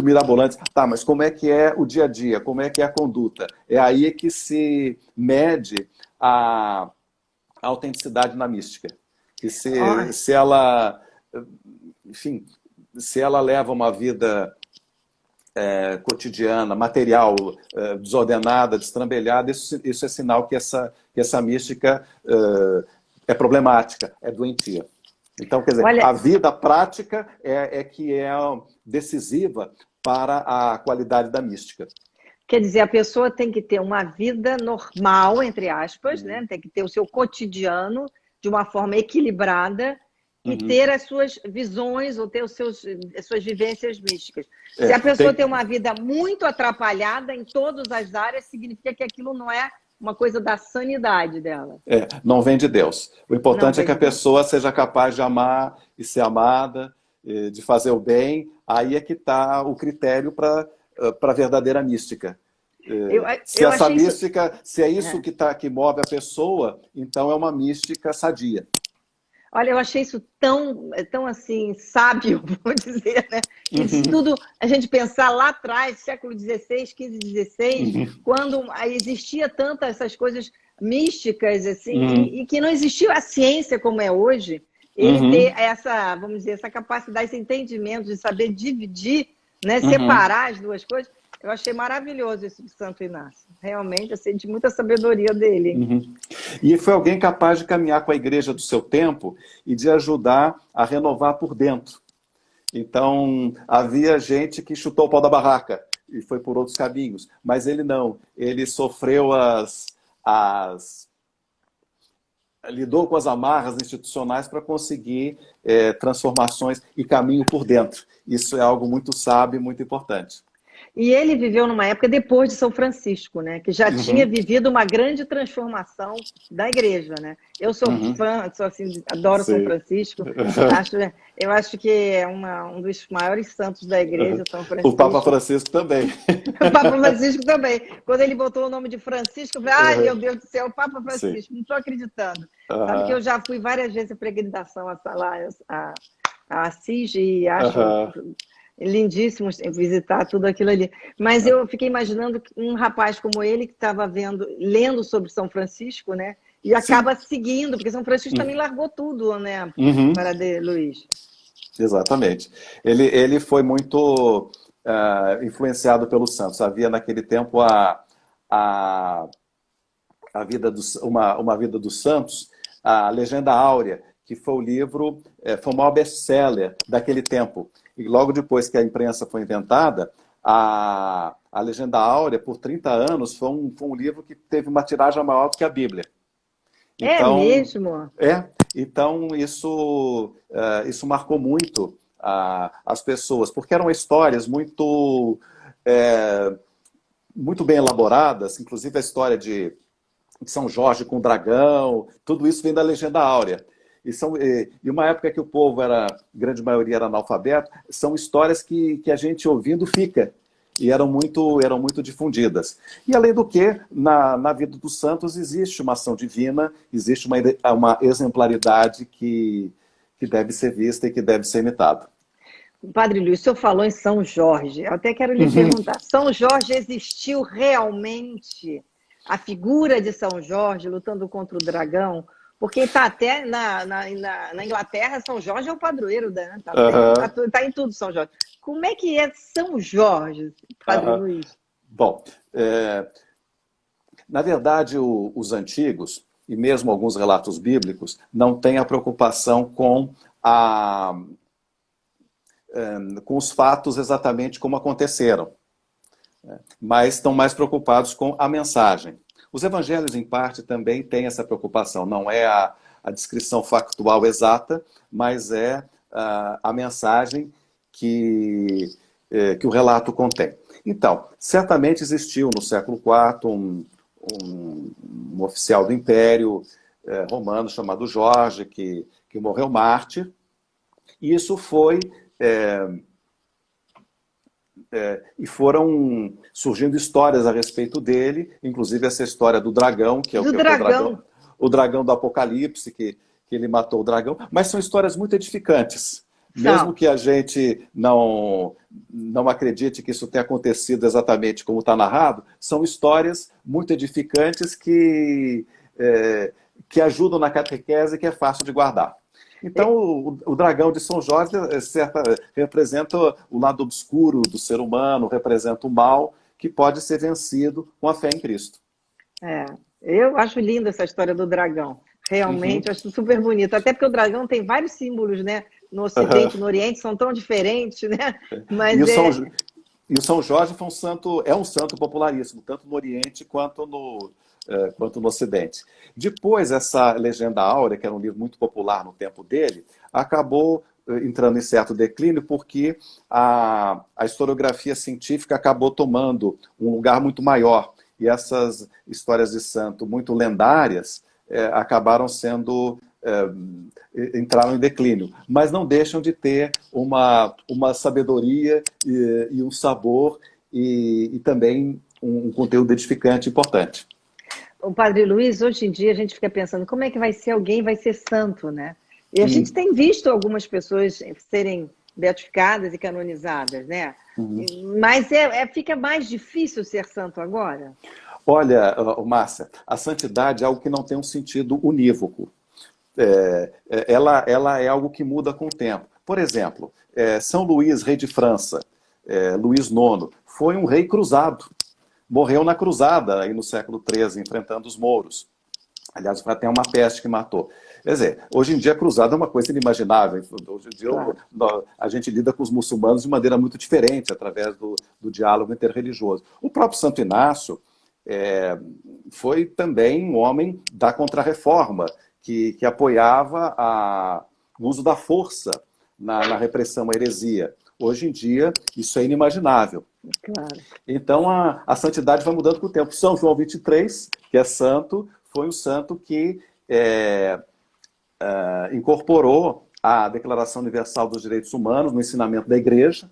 Speaker 2: mirabolantes. Tá, mas como é que é o dia a dia? Como é que é a conduta? É aí que se mede a autenticidade na mística. Que se ela, enfim, se ela leva uma vida cotidiana, material, desordenada, destrambelhada, isso é sinal que essa mística é problemática, é doentia. Então, quer dizer, a vida prática é que é decisiva para a qualidade da mística.
Speaker 3: Quer dizer, a pessoa tem que ter uma vida normal, entre aspas, né? Tem que ter o seu cotidiano de uma forma equilibrada e ter as suas visões ou ter as suas vivências místicas. Se a pessoa tem uma vida muito atrapalhada em todas as áreas, significa que aquilo não é uma coisa da sanidade dela.
Speaker 2: Não vem de Deus. O importante é que a pessoa seja capaz de amar e ser amada, de fazer o bem. Aí é que está o critério para a verdadeira mística. Se é isso que move a pessoa, então é uma mística sadia.
Speaker 3: Olha, eu achei isso tão assim, sábio, vou dizer, né? Isso tudo, a gente pensar lá atrás, século XVI, XV, XVI, quando existia tantas essas coisas místicas, assim, e que não existia a ciência como é hoje, ele ter essa, vamos dizer, essa capacidade, esse entendimento de saber dividir, né? Separar as duas coisas. Eu achei maravilhoso isso de Santo Inácio. Realmente, eu senti muita sabedoria dele.
Speaker 2: E foi alguém capaz de caminhar com a igreja do seu tempo e de ajudar a renovar por dentro. Então, havia gente que chutou o pau da barraca e foi por outros caminhos. Mas ele não. Ele sofreu lidou com as amarras institucionais para conseguir transformações e caminho por dentro. Isso é algo muito sábio e muito importante.
Speaker 3: E ele viveu numa época depois de São Francisco, né? Que já tinha vivido uma grande transformação da igreja, né? Eu sou fã, adoro São Francisco. Eu acho que é um dos maiores santos da igreja, São Francisco.
Speaker 2: O Papa Francisco também.
Speaker 3: O Papa Francisco também. Quando ele botou o nome de Francisco, eu falei, ai, meu Deus do céu, o Papa Francisco, não estou acreditando. Sabe que eu já fui várias vezes a peregrinação a Assis e acho... lindíssimo visitar tudo aquilo ali. Mas eu fiquei imaginando que um rapaz como ele que estava lendo sobre São Francisco, né? E acaba seguindo, porque São Francisco também largou tudo, né?
Speaker 2: Uhum.
Speaker 3: Para de Luiz.
Speaker 2: Exatamente. Ele foi muito influenciado pelos santos. Havia naquele tempo a uma vida dos santos, a Legenda Áurea, que foi o livro, foi o maior best-seller daquele tempo. E logo depois que a imprensa foi inventada, a Legenda Áurea, por 30 anos, foi um livro que teve uma tiragem maior do que a Bíblia. Então,
Speaker 3: é mesmo?
Speaker 2: Então isso marcou muito as pessoas, porque eram histórias muito, muito bem elaboradas, inclusive a história de São Jorge com o dragão, tudo isso vem da Legenda Áurea. E uma época que o povo a grande maioria era analfabeto, são histórias que a gente ouvindo fica. E eram muito difundidas. E além do que, na vida dos santos existe uma ação divina, existe uma exemplaridade que deve ser vista e que deve ser imitada.
Speaker 3: Padre Luiz, o senhor falou em São Jorge. Eu até quero lhe perguntar, São Jorge existiu realmente? A figura de São Jorge lutando contra o dragão? Porque está até na Inglaterra, São Jorge é o padroeiro, né? Tá em tudo São Jorge. Como é que é São Jorge, Padre Luiz?
Speaker 2: Bom, na verdade, os antigos, e mesmo alguns relatos bíblicos, não têm a preocupação com os fatos exatamente como aconteceram, mas estão mais preocupados com a mensagem. Os evangelhos, em parte, também têm essa preocupação. Não é a descrição factual exata, mas é a mensagem que o relato contém. Então, certamente existiu no século IV um oficial do Império Romano chamado Jorge, que morreu mártir, e isso foi... e foram surgindo histórias a respeito dele, inclusive essa história do dragão, que é o dragão do Apocalipse, que ele matou o dragão, mas são histórias muito edificantes. Mesmo que a gente não acredite que isso tenha acontecido exatamente como está narrado, são histórias muito edificantes que ajudam na catequese, que é fácil de guardar. Então, o dragão de São Jorge representa o lado obscuro do ser humano, representa o mal que pode ser vencido com a fé em Cristo.
Speaker 3: Eu acho linda essa história do dragão. Realmente, acho super bonito. Até porque o dragão tem vários símbolos, né? No Ocidente, no Oriente, são tão diferentes, né? Mas
Speaker 2: e o São Jorge é um santo popularíssimo, tanto no Oriente quanto no Ocidente. Depois, essa Legenda Áurea, que era um livro muito popular no tempo dele, acabou entrando em certo declínio porque a historiografia científica acabou tomando um lugar muito maior. E essas histórias de santo muito lendárias acabaram entraram em declínio. Mas não deixam de ter uma sabedoria e um sabor e também um conteúdo edificante importante.
Speaker 3: O Padre Luiz, hoje em dia a gente fica pensando como é que alguém vai ser santo, né? E a gente tem visto algumas pessoas serem beatificadas e canonizadas, né? Mas fica mais difícil ser santo agora?
Speaker 2: Olha, Márcia, a santidade é algo que não tem um sentido unívoco. Ela é algo que muda com o tempo. Por exemplo, São Luís, rei de França, Luís IX, foi um rei cruzado. Morreu na cruzada aí no século XIII, enfrentando os mouros. Aliás, foi até uma peste que matou. Quer dizer, hoje em dia a cruzada é uma coisa inimaginável. Hoje em dia a gente lida com os muçulmanos de maneira muito diferente, através do diálogo interreligioso. O próprio Santo Inácio foi também um homem da Contra-Reforma, que apoiava o uso da força na repressão à heresia. Hoje em dia, isso é inimaginável.
Speaker 3: Claro.
Speaker 2: Então, a santidade vai mudando com o tempo. São João XXIII, que é santo, foi um santo que incorporou a Declaração Universal dos Direitos Humanos no ensinamento da Igreja,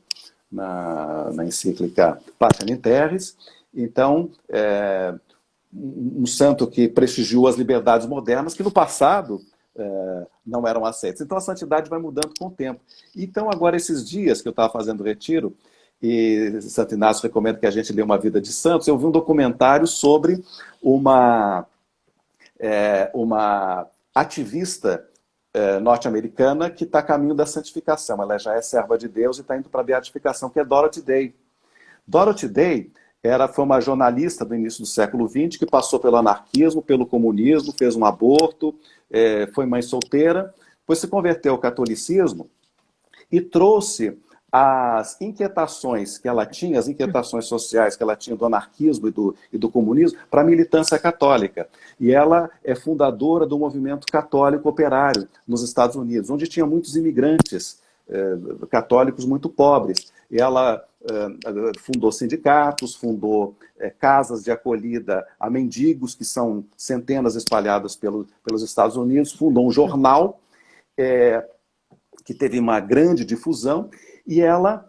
Speaker 2: na encíclica Pacem in Terris. Então, um santo que prestigiou as liberdades modernas, que no passado não eram aceitas. Então a santidade vai mudando com o tempo. Então agora esses dias que eu estava fazendo retiro, e Santo Inácio recomenda que a gente lê Uma Vida de Santos, eu vi um documentário sobre uma ativista norte-americana que está a caminho da santificação. Ela já é serva de Deus e está indo para a beatificação, que é Dorothy Day. Dorothy Day foi uma jornalista do início do século XX que passou pelo anarquismo, pelo comunismo, fez um aborto, foi mãe solteira, depois se converteu ao catolicismo e trouxe as inquietações que ela tinha, as inquietações sociais que ela tinha do anarquismo e do comunismo, para a militância católica. E ela é fundadora do movimento católico operário nos Estados Unidos, onde tinha muitos imigrantes católicos muito pobres. E ela fundou sindicatos, fundou casas de acolhida a mendigos, que são centenas espalhadas pelos Estados Unidos, fundou um jornal que teve uma grande difusão, e ela,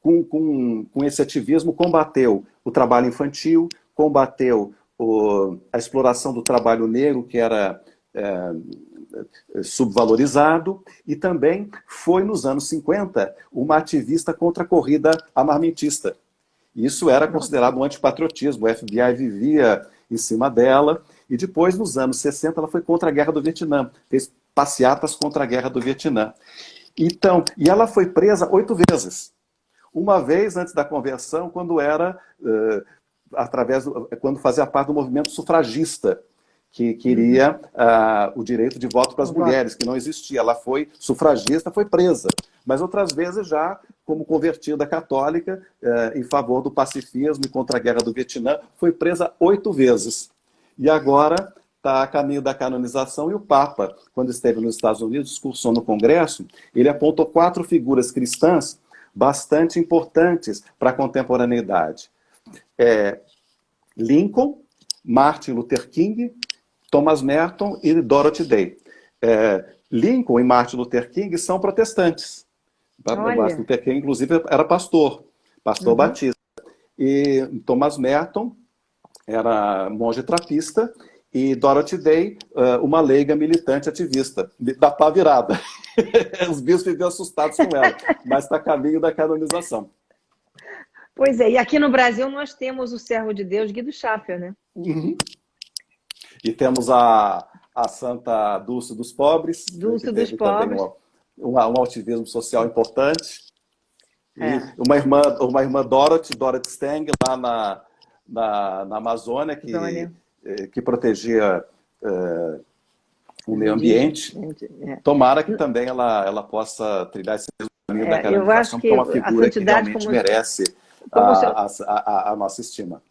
Speaker 2: com esse ativismo, combateu o trabalho infantil, combateu a exploração do trabalho negro, que era subvalorizado, e também foi, nos anos 50, uma ativista contra a corrida armamentista. Isso era considerado um antipatriotismo, o FBI vivia em cima dela, e depois, nos anos 60, ela foi contra a Guerra do Vietnã, fez passeatas contra a Guerra do Vietnã. Então, e ela foi presa 8 vezes. Uma vez antes da conversão, quando quando fazia parte do movimento sufragista, que queria o direito de voto para as mulheres, que não existia. Ela foi sufragista, foi presa. Mas outras vezes já como convertida católica, em favor do pacifismo e contra a Guerra do Vietnã, foi presa 8 vezes. E agora está a caminho da canonização, e o Papa, quando esteve nos Estados Unidos, discursou no Congresso, ele apontou 4 figuras cristãs bastante importantes para a contemporaneidade. Lincoln, Martin Luther King, Thomas Merton e Dorothy Day. Lincoln e Martin Luther King são protestantes. Martin Luther King, inclusive, era pastor batista. E Thomas Merton era monge trapista, e Dorothy Day, uma leiga militante ativista, da pá virada. Os bispos ficam assustados com ela, mas está a caminho da canonização.
Speaker 3: Pois é, e aqui no Brasil nós temos o servo de Deus, Guido Schaffer, né?
Speaker 2: Uhum. E temos a Santa Dulce dos Pobres.
Speaker 3: Dulce dos Pobres.
Speaker 2: Um ativismo social importante. E uma irmã Dorothy Stang, lá na Amazônia, que protegia o meio ambiente. Tomara que também ela possa trilhar esse caminho da canonização, porque é uma figura que realmente merece a nossa estima.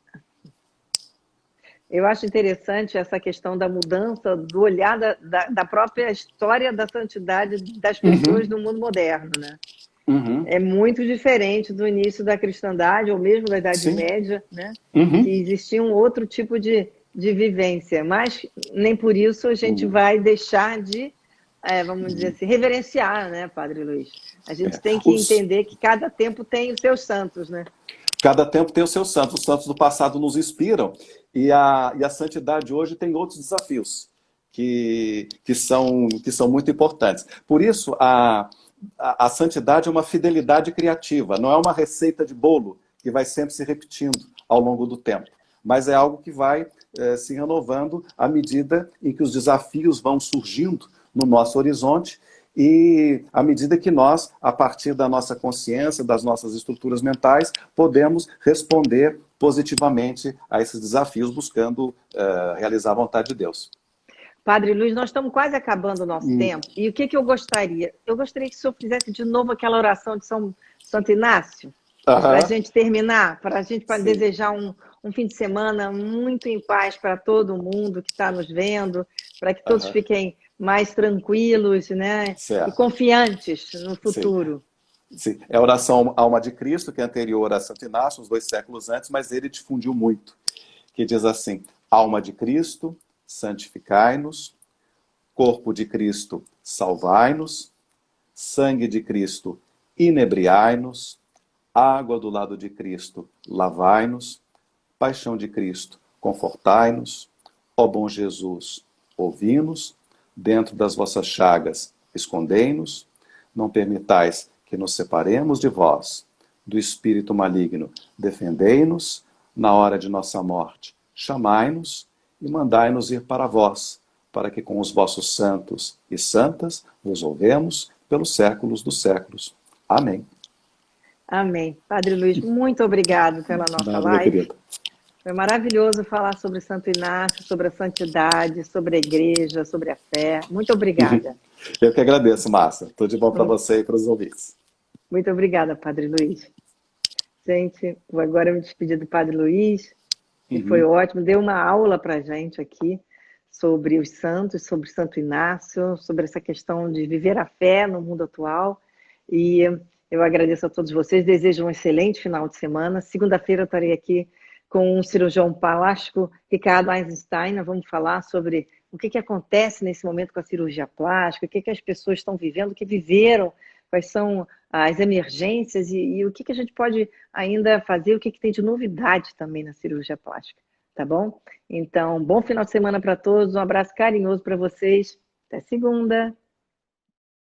Speaker 3: Eu acho interessante essa questão da mudança do olhar da própria história da santidade das pessoas no mundo moderno, né? É muito diferente do início da cristandade, ou mesmo da Idade Média, né? Que existia um outro tipo de vivência, mas nem por isso a gente vai deixar de, vamos dizer assim, reverenciar, né, Padre Luiz? A gente tem que entender que cada tempo tem os seus santos, né?
Speaker 2: Cada tempo tem os seus santos. Os santos do passado nos inspiram, e a santidade hoje tem outros desafios que são muito importantes. Por isso, a santidade é uma fidelidade criativa, não é uma receita de bolo que vai sempre se repetindo ao longo do tempo, mas é algo que vai se renovando à medida em que os desafios vão surgindo no nosso horizonte, e à medida que nós, a partir da nossa consciência, das nossas estruturas mentais, podemos responder positivamente a esses desafios, buscando realizar a vontade de Deus.
Speaker 3: Padre Luiz, nós estamos quase acabando o nosso tempo, e o que eu gostaria? Eu gostaria que o senhor fizesse de novo aquela oração de Santo Inácio, para a gente terminar, para a gente desejar um fim de semana muito em paz para todo mundo que está nos vendo, para que todos fiquem mais tranquilos, né? E confiantes no futuro.
Speaker 2: Sim. É a oração Alma de Cristo, que é anterior a Santo Inácio, uns 2 séculos antes, mas ele difundiu muito, que diz assim: Alma de Cristo, santificai-nos, corpo de Cristo, salvai-nos, sangue de Cristo, inebriai-nos, água do lado de Cristo, lavai-nos, paixão de Cristo, confortai-nos, ó bom Jesus, ouvi-nos, dentro das vossas chagas, escondei-nos, não permitais que nos separemos de vós, do espírito maligno, defendei-nos na hora de nossa morte, chamai-nos e mandai-nos ir para vós, para que com os vossos santos e santas vos louvemos pelos séculos dos séculos. Amém.
Speaker 3: Amém. Padre Luiz, muito obrigado pela nossa
Speaker 2: Nada,
Speaker 3: live.
Speaker 2: querida.
Speaker 3: Foi maravilhoso falar sobre Santo Inácio, sobre a santidade, sobre a igreja, sobre a fé. Muito obrigada.
Speaker 2: Eu que agradeço, Márcia. Tudo de bom para você e para os ouvintes.
Speaker 3: Muito obrigada, Padre Luiz. Gente, vou agora me despedir do Padre Luiz, que foi ótimo. Deu uma aula para a gente aqui sobre os santos, sobre Santo Inácio, sobre essa questão de viver a fé no mundo atual. E eu agradeço a todos vocês, desejo um excelente final de semana. Segunda-feira eu estarei aqui com o cirurgião plástico Ricardo Eisenstein. Nós vamos falar sobre o que acontece nesse momento com a cirurgia plástica, o que as pessoas estão vivendo, o que viveram, quais são as emergências e o que a gente pode ainda fazer, o que tem de novidade também na cirurgia plástica, tá bom? Então, bom final de semana para todos, um abraço carinhoso para vocês, até segunda!